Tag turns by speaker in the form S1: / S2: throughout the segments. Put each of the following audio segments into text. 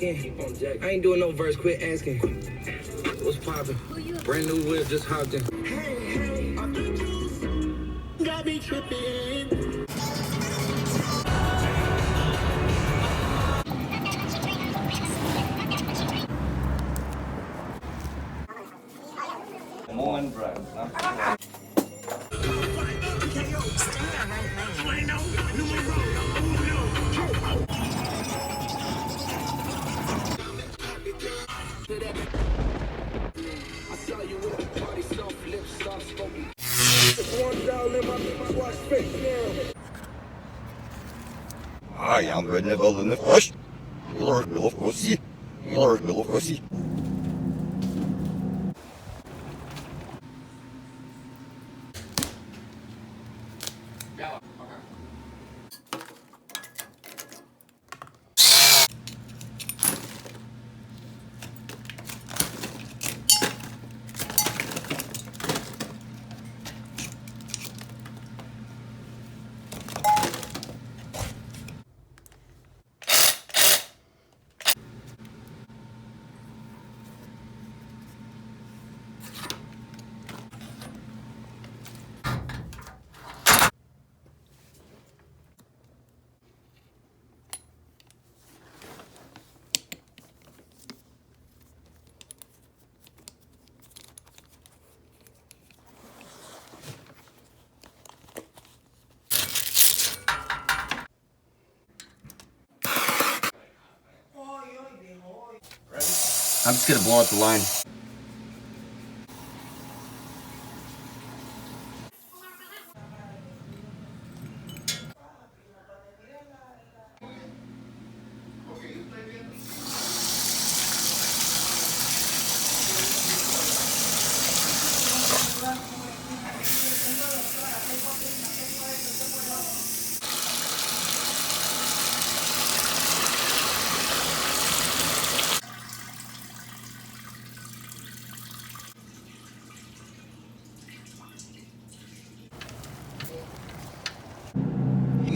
S1: I ain't doing no verse, quit asking. What's poppin'? Brand new whip, just hopped in. Hey, got me trippin'.
S2: Come on, bro.
S3: I am benevolent flesh. Lord will of pussy. Lord will of pussy.
S2: I'm just gonna blow out the line.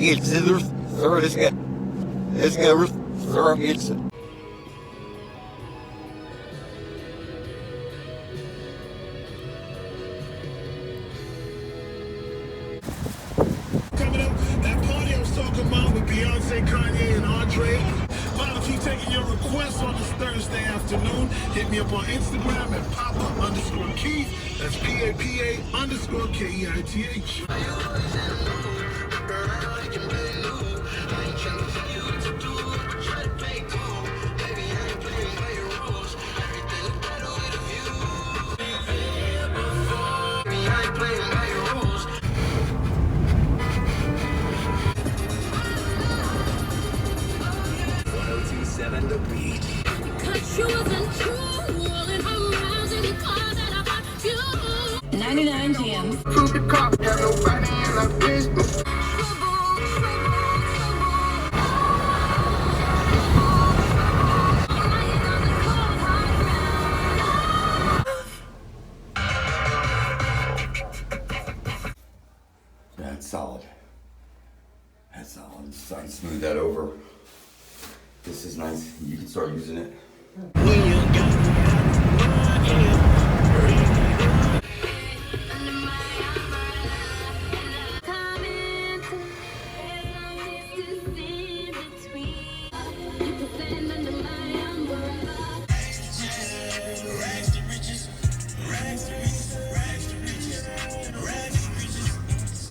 S3: It's the third is get. It's get third it's.
S4: Coming up, that party I was talking about with Beyonce, Kanye, and Andre. I'll keep taking your requests on this Thursday afternoon. Hit me up on Instagram at Papa_Keith. That's PAPA_KEITH.
S5: The beat. Cause you wasn't true, rolling around in the car that I bought you. 99 Jams.
S4: Prove the cop, got nobody in my business.
S3: That's solid. That's solid. Just try and smooth that over. This is nice. You can start using it.
S1: When you